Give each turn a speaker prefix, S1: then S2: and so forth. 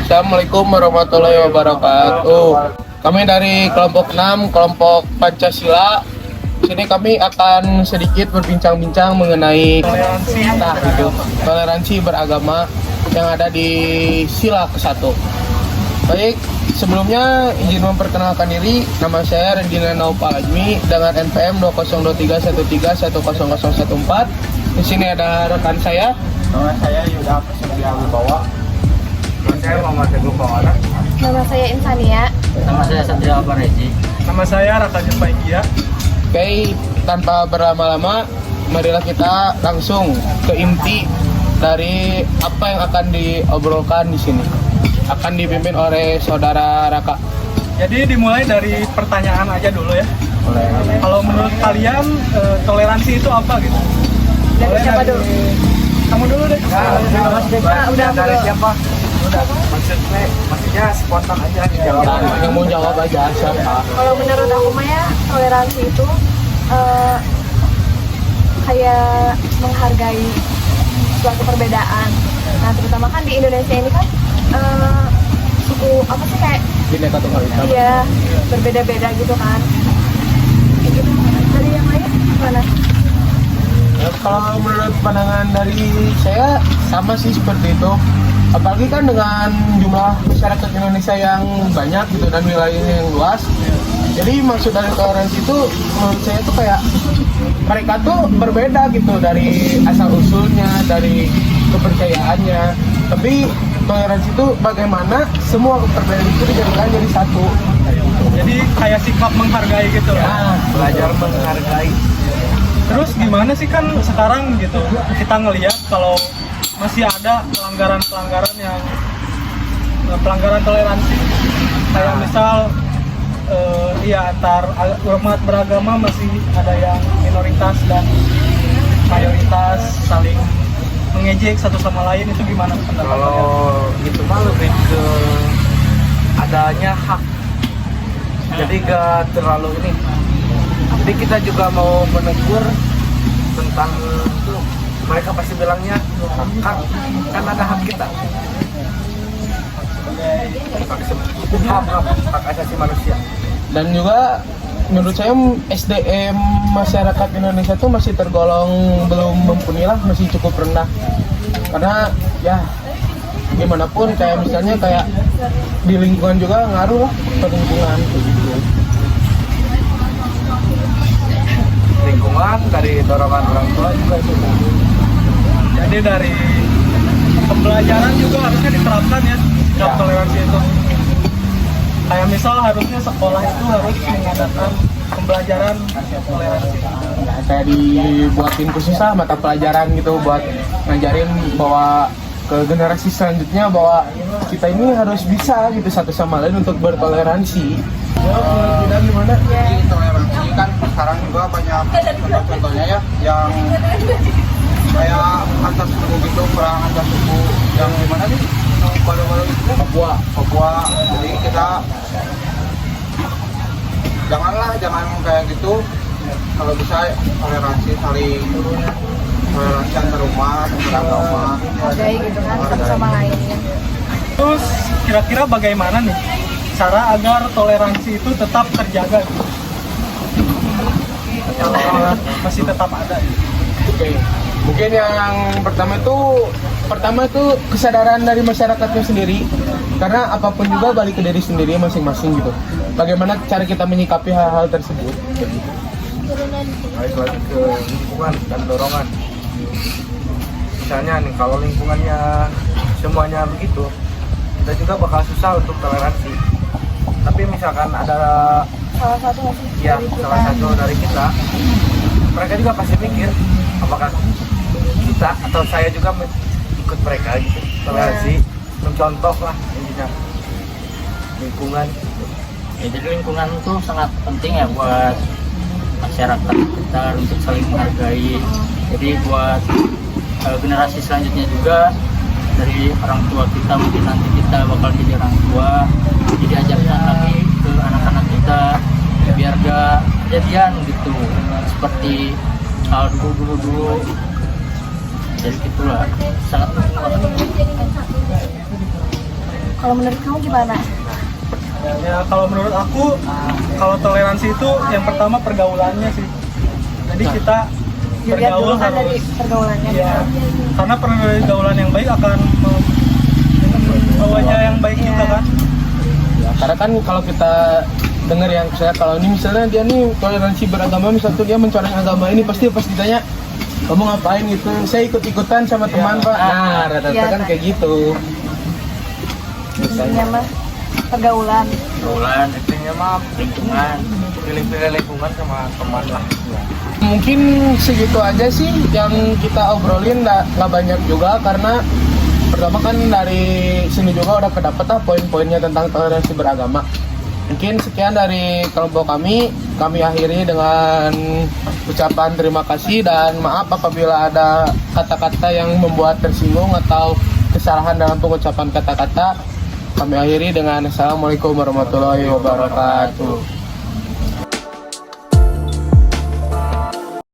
S1: Assalamualaikum warahmatollahi wabarakatuh. Kami dari kelompok 6, kelompok Pancasila. Di sini kami akan sedikit berbincang-bincang mengenai toleransi beragama yang ada di sila ke-1. Baik, sebelumnya izin memperkenalkan diri. Nama saya Rendina Naufal Ajmi dengan NPM 2023131014. Di sini ada rekan saya.
S2: Nama saya Yuda Prasetya Wibawa. Nama saya Muhammad Teguh Pawana.
S3: Nama saya Insania.
S4: Nama saya Satria Apareji.
S2: Nama saya Raka Jepaikia.
S1: Oke, tanpa berlama-lama, marilah kita langsung ke inti dari apa yang akan diobrolkan di sini. Akan dipimpin oleh saudara Raka.
S2: Jadi dimulai dari pertanyaan aja dulu ya. Kalau menurut kalian toleransi itu apa gitu?
S3: Dari siapa dulu?
S2: Kamu dulu deh.
S3: Udah
S2: dari siapa? Udah. Maksudnya spontan aja dijawab.
S1: Yang mau jawab aja siapa?
S3: Kalau menurut aku mah ya, toleransi itu kayak menghargai suatu perbedaan. Nah, terutama kan di Indonesia ini kan suku apa sih kayak
S1: Bineka Tunggal Ika.
S3: iya berbeda-beda gitu kan. Kayak gitu. Dari yang lain gimana?
S1: Ya, kalau menurut pandangan dari saya sama sih seperti itu. Apalagi kan dengan jumlah masyarakat Indonesia yang banyak gitu dan wilayahnya yang luas. Jadi maksud dari toleransi itu menurut saya tuh kayak mereka tuh berbeda gitu dari asal usulnya, dari kepercayaannya. Tapi toleransi itu bagaimana semua perbedaan itu dijadikan jadi satu.
S2: Jadi kayak sikap menghargai gitu.
S1: Nah,
S2: Belajar menghargai. Terus gimana sih kan sekarang gitu kita ngelihat kalau masih ada pelanggaran-pelanggaran yang pelanggaran toleransi. Kayak misal antar umat beragama masih ada yang minoritas dan mayoritas saling mengejek satu sama lain. Itu gimana pendapat kalian?
S4: Kalau itu mah lebih ke adanya hak. Jadi gak terlalu ini. Jadi kita juga mau menegur tentang itu. Mereka pasti bilangnya hak, kan ada hak kita. Hak asasi manusia.
S1: dan juga menurut saya SDM masyarakat Indonesia tuh masih tergolong belum mumpuni lah, masih cukup rendah. Karena ya gimana pun kayak misalnya kayak di lingkungan juga ngaruh lah ke lingkungan gitu.
S4: Lingkungan dari dorongan orang tua juga itu.
S2: Jadi dari pembelajaran juga harusnya diterapkan ya sikap toleransi itu. Kayak misal harusnya sekolah itu harus mengadakan pembelajaran toleransi.
S1: Ya, kayak dibuatin khusus lah mata pelajaran gitu buat ngajarin bahwa ke generasi selanjutnya bahwa kita ini harus bisa gitu satu sama lain untuk bertoleransi. Dan gimana?
S5: Toleransi kan sekarang juga banyak contoh-contohnya ya yang kayak antar suku gitu, perang antar suku yang gimana nih baru-baru itu Papua. Jadi kita jangan kayak gitu. Kalau bisa toleransi saling toleransi antar umat, antar agama.
S3: Hargai gitu kan satu sama lain.
S2: Terus kira-kira bagaimana nih cara agar toleransi itu tetap terjaga gitu? Masih tetap ada gitu.
S1: Oke. Mungkin yang pertama itu kesadaran dari masyarakatnya sendiri, karena apapun juga balik ke diri sendiri masing-masing gitu. Bagaimana cara kita menyikapi hal-hal tersebut?
S4: Balik lagi ke lingkungan dan dorongan. Misalnya nih kalau lingkungannya semuanya begitu, kita juga bakal susah untuk toleransi. Tapi misalkan ada
S3: Salah satu masih
S4: ya salah satu dari kita, mereka juga pasti mikir apakah kita atau saya juga ikut mereka gitu. Toleransi, mencontoh lah intinya lingkungan.
S6: Ya, jadi lingkungan itu sangat penting ya buat masyarakat kita untuk saling menghargai. Jadi buat generasi selanjutnya juga, dari orang tua kita, mungkin nanti kita bakal jadi orang tua, jadi ajarkan lagi ke anak-anak kita biar gak kejadian gitu seperti hal dulu. Jadi gitulah, sangat penting banget.
S3: Kalau menurut kamu gimana?
S2: Ya kalau menurut aku, kalau toleransi itu yang pertama pergaulannya sih. Jadi kita
S3: Dilihat dulu
S2: bergaul
S3: kan dari
S2: harus,
S3: pergaulannya.
S2: ya, karena pergaulan yang baik akan membawanya yang baik juga kan.
S1: Ya, karena kan kalau kita dengar yang saya kalau ini misalnya dia nih toleransi beragama, misalnya tuh dia mencoreng agama ini pasti ditanya kamu ngapain gitu, saya ikut-ikutan sama teman pak. Nah rata-rata
S3: Iya,
S1: kan
S3: Pak.
S1: kayak gitu.
S3: Intinya mah pergaulan.
S6: Pergaulan,
S4: Intinya mah
S6: lingkungan.
S4: pilih-pilih lingkungan sama teman lah.
S1: Mungkin segitu aja sih yang kita obrolin, nggak banyak juga karena pertama kan dari sini juga udah kedapat lah poin-poinnya tentang toleransi beragama. Mungkin sekian dari kelompok kami akhiri dengan ucapan terima kasih dan maaf apabila ada kata-kata yang membuat tersinggung atau kesalahan dalam pengucapan kata-kata. Kami akhiri dengan Assalamualaikum warahmatullahi wabarakatuh.